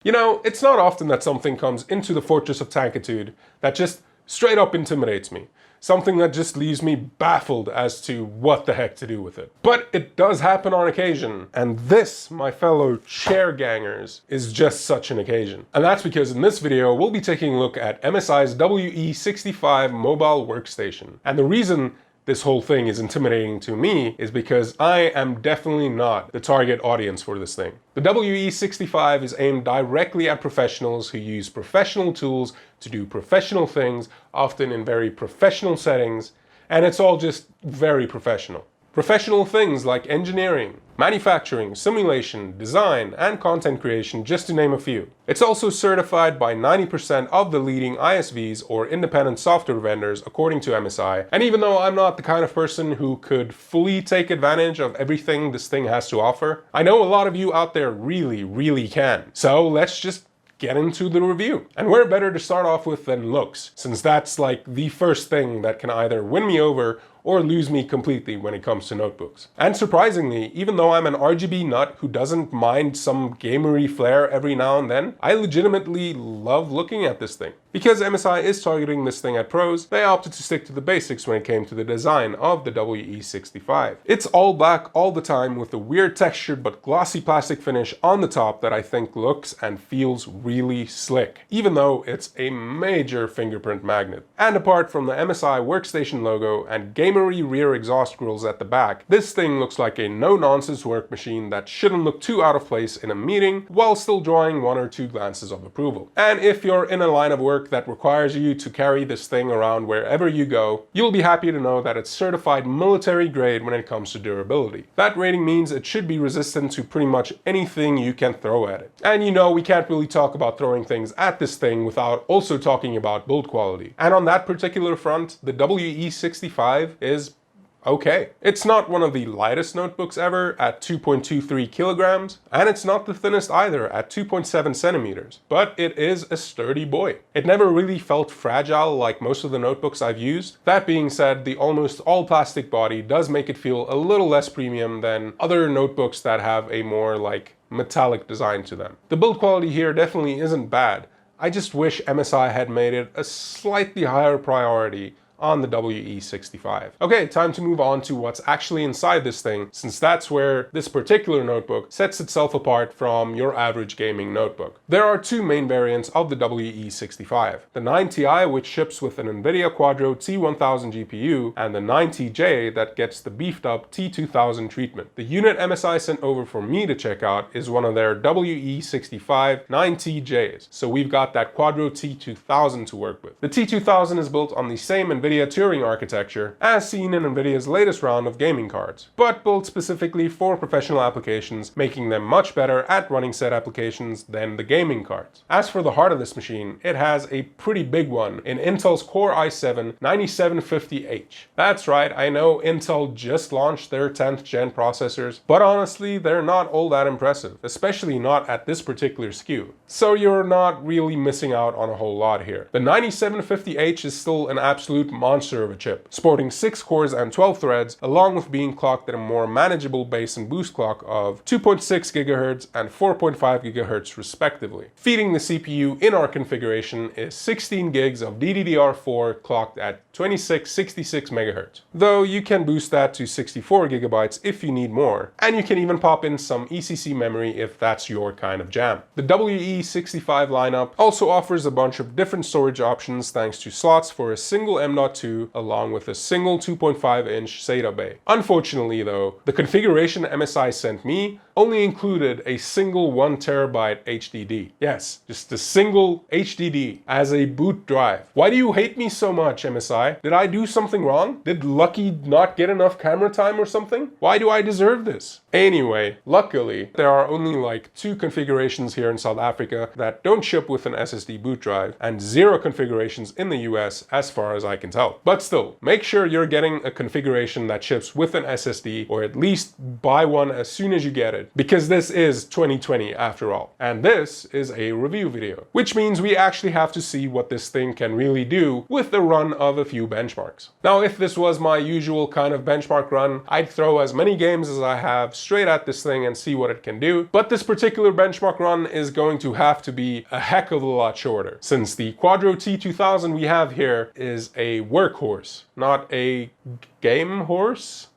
You know, it's not often that something comes into the Fortress of Tankitude that just straight up intimidates me. Something that just leaves me baffled as to what the heck to do with it. But it does happen on occasion, and this, my fellow chair gangers, is just such an occasion. And that's because in this video, we'll be taking a look at MSI's WE65 Mobile Workstation. And the reason this whole thing is intimidating to me is because I am definitely not the target audience for this thing. The WE65 is aimed directly at professionals who use professional tools to do professional things, often in very professional settings, and it's all just very professional. Professional things like engineering, manufacturing, simulation, design, and content creation, just to name a few. It's also certified by 90% of the leading ISVs or independent software vendors according to MSI. And even though I'm not the kind of person who could fully take advantage of everything this thing has to offer, I know a lot of you out there really can. So let's just get into the review. And where better to start off with than looks, since that's like the first thing that can either win me over or lose me completely when it comes to notebooks. And surprisingly, even though I'm an RGB nut who doesn't mind some gamery flair every now and then, I legitimately love looking at this thing. Because MSI is targeting this thing at pros, they opted to stick to the basics when it came to the design of the WE65. It's all black all the time with a weird textured but glossy plastic finish on the top that I think looks and feels really slick, even though it's a major fingerprint magnet. And apart from the MSI Workstation logo and gamery rear exhaust grills at the back, this thing looks like a no-nonsense work machine that shouldn't look too out of place in a meeting while still drawing one or two glances of approval. And if you're in a line of work that requires you to carry this thing around wherever you go, you'll be happy to know that it's certified military grade when it comes to durability. That rating means it should be resistant to pretty much anything you can throw at it. And you know, we can't really talk about throwing things at this thing without also talking about build quality. And on that particular front, the WE65 is okay. It's not one of the lightest notebooks ever at 2.23 kilograms, and it's not the thinnest either at 2.7 centimeters, but it is a sturdy boy. It never really felt fragile like most of the notebooks I've used. That being said, the almost all plastic body does make it feel a little less premium than other notebooks that have a more like metallic design to them. The build quality here definitely isn't bad. I just wish MSI had made it a slightly higher priority on the WE65. Okay, time to move on to what's actually inside this thing, since that's where this particular notebook sets itself apart from your average gaming notebook. There are two main variants of the WE65. The 9TI, which ships with an Nvidia Quadro T1000 GPU, and the 9TJ that gets the beefed up T2000 treatment. The unit MSI sent over for me to check out is one of their WE65 9TJs, so we've got that Quadro T2000 to work with. The T2000 is built on the same Nvidia Turing architecture as seen in Nvidia's latest round of gaming cards, but built specifically for professional applications, making them much better at running said applications than the gaming cards. As for the heart of this machine, it has a pretty big one in Intel's Core i7 9750H. That's right, I know Intel just launched their 10th gen processors, but honestly they're not all that impressive, especially not at this particular SKU. So you're not really missing out on a whole lot here. The 9750H is still an absolute monster of a chip, sporting 6 cores and 12 threads, along with being clocked at a more manageable base and boost clock of 2.6 GHz and 4.5 GHz respectively. Feeding the CPU in our configuration is 16 gigs of DDR4 clocked at 2666 MHz, though you can boost that to 64 GB if you need more, and you can even pop in some ECC memory if that's your kind of jam. The WE65 lineup also offers a bunch of different storage options thanks to slots for a single M.2 along with a single 2.5-inch SATA bay. Unfortunately though, the configuration MSI sent me only included a single 1TB HDD. Yes, just a single HDD as a boot drive. Why do you hate me so much, MSI? Did I do something wrong? Did Lucky not get enough camera time or something? Why do I deserve this? Anyway, luckily, there are only like 2 configurations here in South Africa that don't ship with an SSD boot drive, and 0 configurations in the US as far as I can tell. But still, make sure you're getting a configuration that ships with an SSD, or at least buy one as soon as you get it, because this is 2020 after all. And this is a review video, which means we actually have to see what this thing can really do with the run of a few benchmarks. Now, if this was my usual kind of benchmark run, I'd throw as many games as I have straight at this thing and see what it can do. But this particular benchmark run is going to have to be a heck of a lot shorter, since the Quadro T2000 we have here is a workhorse, not a game horse.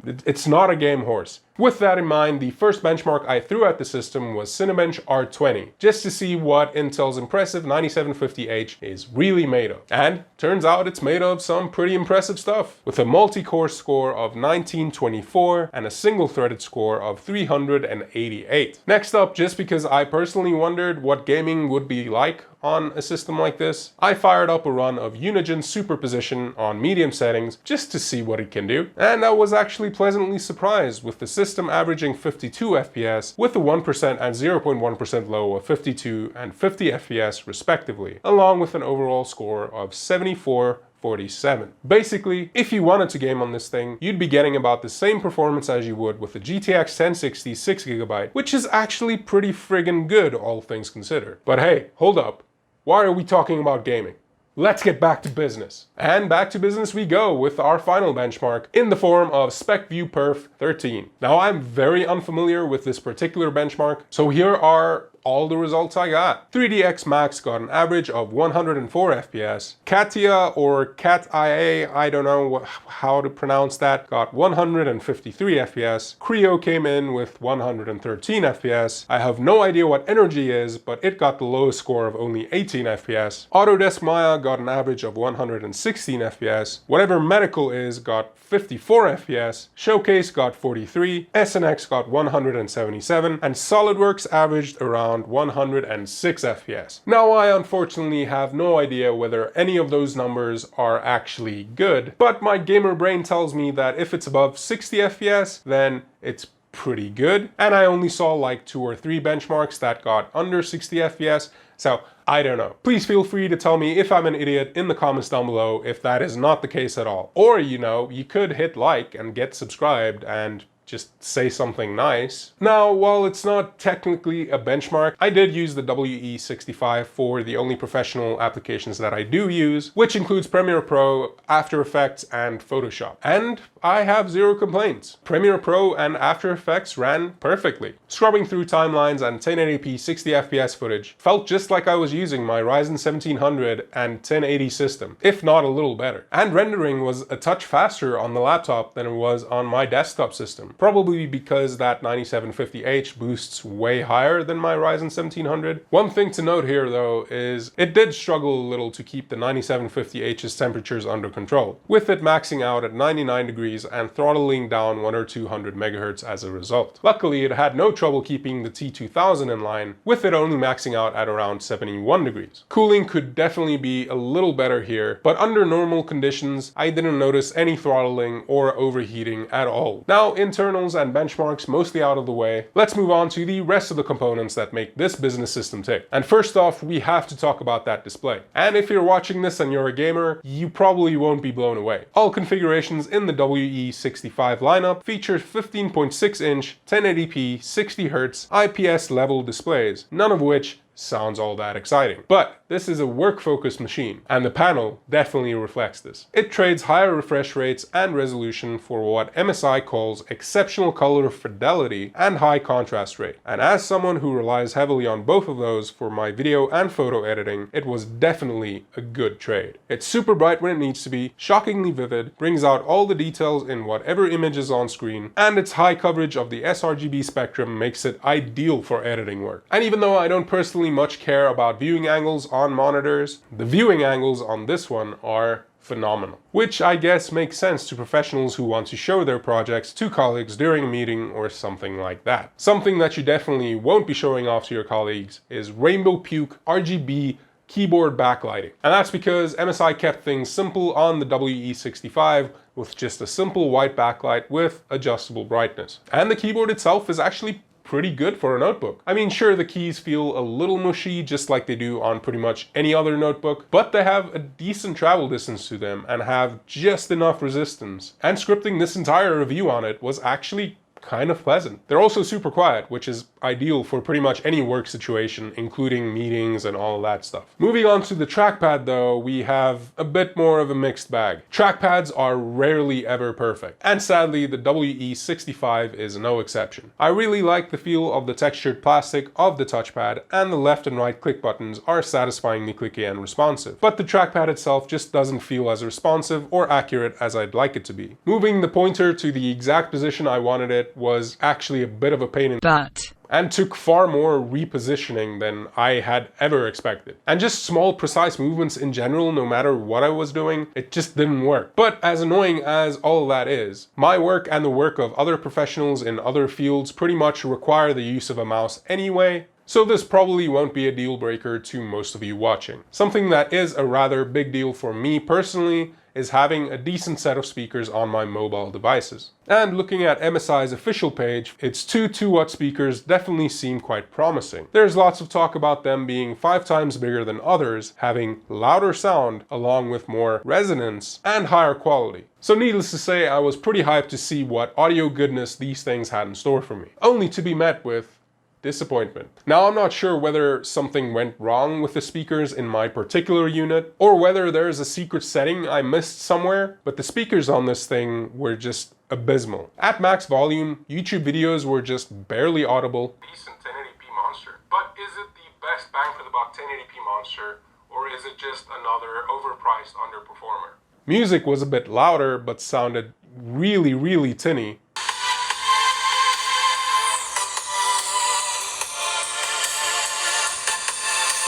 It's not a game horse. With that in mind, the first benchmark I threw at the system was Cinebench R20, just to see what Intel's impressive 9750H is really made of. And turns out it's made of some pretty impressive stuff, with a multi-core score of 1924 and a single-threaded score of 388. Next up, just because I personally wondered what gaming would be like on a system like this, I fired up a run of Unigen Superposition on medium settings just to see what it can do, and I was actually pleasantly surprised with the system averaging 52 FPS with a 1% and 0.1% low of 52 and 50 FPS respectively, along with an overall score of 74/47. Basically, if you wanted to game on this thing, you'd be getting about the same performance as you would with the GTX 1060 6GB, which is actually pretty friggin' good, all things considered. But hey, hold up. Why are we talking about gaming? Let's get back to business. And back to business we go with our final benchmark in the form of SpecView Perf 13. Now, I'm very unfamiliar with this particular benchmark, so here are all the results I got. 3DX Max got an average of 104 FPS. Katia or Cat-IA, I don't know how to pronounce that, got 153 FPS. Creo came in with 113 FPS. I have no idea what Energy is, but it got the lowest score of only 18 FPS. Autodesk Maya got an average of 116 FPS. Whatever Medical is got 54 FPS. Showcase got 43. SNX got 177. And SolidWorks averaged around 106 FPS. Now, I unfortunately have no idea whether any of those numbers are actually good, but my gamer brain tells me that if it's above 60 FPS, then it's pretty good. And I only saw like 2 or 3 benchmarks that got under 60 FPS, so I don't know. Please feel free to tell me if I'm an idiot in the comments down below if that is not the case at all. Or, you know, you could hit like and get subscribed and just say something nice. Now, while it's not technically a benchmark, I did use the WE65 for the only professional applications that I do use, which includes Premiere Pro, After Effects, and Photoshop. And I have zero complaints. Premiere Pro and After Effects ran perfectly. Scrubbing through timelines and 1080p 60 FPS footage felt just like I was using my Ryzen 1700 and 1080 system, if not a little better. And rendering was a touch faster on the laptop than it was on my desktop system. Probably because that 9750H boosts way higher than my Ryzen 1700. One thing to note here though is it did struggle a little to keep the 9750H's temperatures under control, with it maxing out at 99 degrees and throttling down 100 or 200 megahertz as a result. Luckily, it had no trouble keeping the T2000 in line, with it only maxing out at around 71 degrees. Cooling could definitely be a little better here, but under normal conditions, I didn't notice any throttling or overheating at all. Now, internals and benchmarks mostly out of the way, let's move on to the rest of the components that make this business system tick. And first off, we have to talk about that display. And if you're watching this and you're a gamer, you probably won't be blown away. All configurations in the WE65 lineup feature 15.6-inch 1080p 60Hz IPS level displays, none of which sounds all that exciting. But this is a work-focused machine, and the panel definitely reflects this. It trades higher refresh rates and resolution for what MSI calls exceptional color fidelity and high contrast rate. And as someone who relies heavily on both of those for my video and photo editing, it was definitely a good trade. It's super bright when it needs to be, shockingly vivid, brings out all the details in whatever image is on screen, and its high coverage of the sRGB spectrum makes it ideal for editing work. And even though I don't personally much care about viewing angles on monitors, the viewing angles on this one are phenomenal. Which I guess makes sense to professionals who want to show their projects to colleagues during a meeting or something like that. Something that you definitely won't be showing off to your colleagues is Rainbow Puke RGB keyboard backlighting. And that's because MSI kept things simple on the WE65 with just a simple white backlight with adjustable brightness. And the keyboard itself is actually pretty good for a notebook. I mean, sure, the keys feel a little mushy just like they do on pretty much any other notebook, but they have a decent travel distance to them and have just enough resistance. And scripting this entire review on it was actually kind of pleasant. They're also super quiet, which is ideal for pretty much any work situation, including meetings and all of that stuff. Moving on to the trackpad though, we have a bit more of a mixed bag. Trackpads are rarely ever perfect, and sadly the WE65 is no exception. I really like the feel of the textured plastic of the touchpad, and the left and right click buttons are satisfyingly clicky and responsive, but the trackpad itself just doesn't feel as responsive or accurate as I'd like it to be. Moving the pointer to the exact position I wanted it was actually a bit of a pain in the butt, and took far more repositioning than I had ever expected. And just small precise movements in general, no matter what I was doing, it just didn't work. But as annoying as all that is, my work and the work of other professionals in other fields pretty much require the use of a mouse anyway, so this probably won't be a deal breaker to most of you watching. Something that is a rather big deal for me personally is having a decent set of speakers on my mobile devices. And looking at MSI's official page, its two 2-watt speakers definitely seem quite promising. There's lots of talk about them being 5 times bigger than others, having louder sound along with more resonance and higher quality. So needless to say, I was pretty hyped to see what audio goodness these things had in store for me, only to be met with disappointment. Now, I'm not sure whether something went wrong with the speakers in my particular unit, or whether there's a secret setting I missed somewhere, but the speakers on this thing were just abysmal. At max volume, YouTube videos were just barely audible. Decent 1080p monster. But is it the best bang for the buck 1080p monster, or is it just another overpriced underperformer? Music was a bit louder, but sounded really tinny.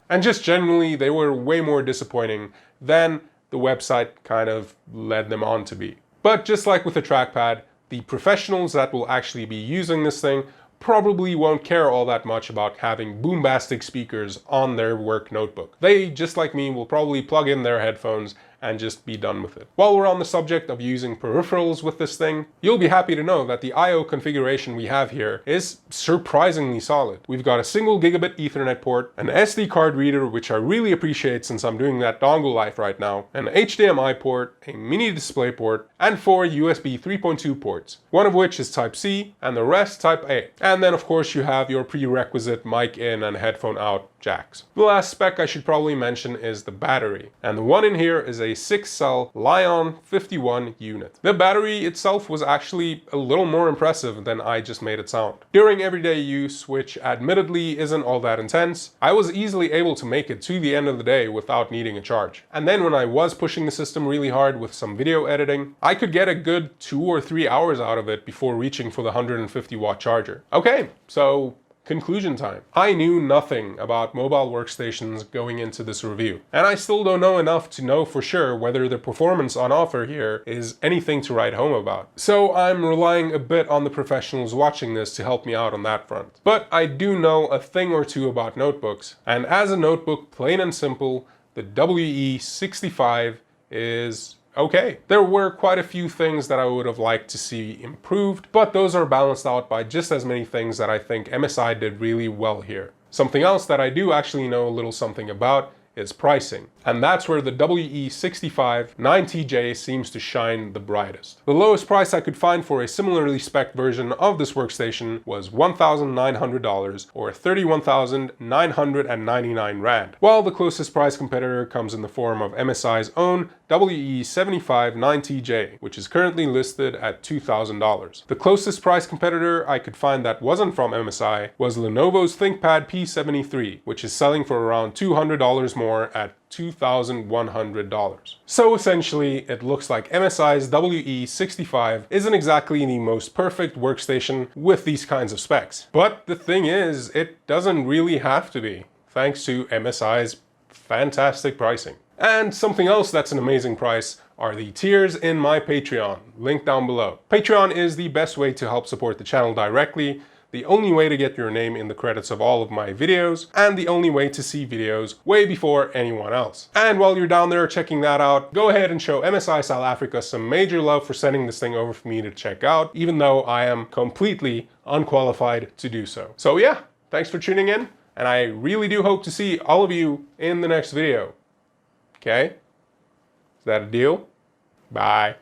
And just generally, they were way more disappointing than the website kind of led them on to be. But just like with the trackpad, the professionals that will actually be using this thing probably won't care all that much about having boombastic speakers on their work notebook. They, just like me, will probably plug in their headphones and just be done with it. While we're on the subject of using peripherals with this thing, you'll be happy to know that the I/O configuration we have here is surprisingly solid. We've got a single gigabit Ethernet port, an SD card reader, which I really appreciate since I'm doing that dongle life right now, an HDMI port, a mini display port, and 4 USB 3.2 ports, one of which is Type-C and the rest Type-A. And then of course you have your prerequisite mic in and headphone out jacks. The last spec I should probably mention is the battery, and the one in here is a 6-cell Li-ion 51 unit. The battery itself was actually a little more impressive than I just made it sound. During everyday use, which admittedly isn't all that intense, I was easily able to make it to the end of the day without needing a charge. And then when I was pushing the system really hard with some video editing, I could get a good 2 or 3 hours out of it before reaching for the 150-watt charger. Okay, so conclusion time. I knew nothing about mobile workstations going into this review, and I still don't know enough to know for sure whether the performance on offer here is anything to write home about. So I'm relying a bit on the professionals watching this to help me out on that front. But I do know a thing or two about notebooks, and as a notebook, plain and simple, the WE65 is okay. There were quite a few things that I would have liked to see improved, but those are balanced out by just as many things that I think MSI did really well here. Something else that I do actually know a little something about is pricing. And that's where the WE65 9TJ seems to shine the brightest. The lowest price I could find for a similarly spec'd version of this workstation was $1,900 or 31,999 Rand, while the closest price competitor comes in the form of MSI's own WE75 9TJ, which is currently listed at $2,000. The closest price competitor I could find that wasn't from MSI was Lenovo's ThinkPad P73, which is selling for around $200 more at $2,100. So essentially, it looks like MSI's WE65 isn't exactly the most perfect workstation with these kinds of specs. But the thing is, it doesn't really have to be, thanks to MSI's fantastic pricing. And something else that's an amazing price are the tiers in my Patreon, linked down below. Patreon is the best way to help support the channel directly, the only way to get your name in the credits of all of my videos, and the only way to see videos way before anyone else. And while you're down there checking that out, go ahead and show MSI South Africa some major love for sending this thing over for me to check out, even though I am completely unqualified to do so. So yeah, thanks for tuning in, and I really do hope to see all of you in the next video. Okay? Is that a deal? Bye.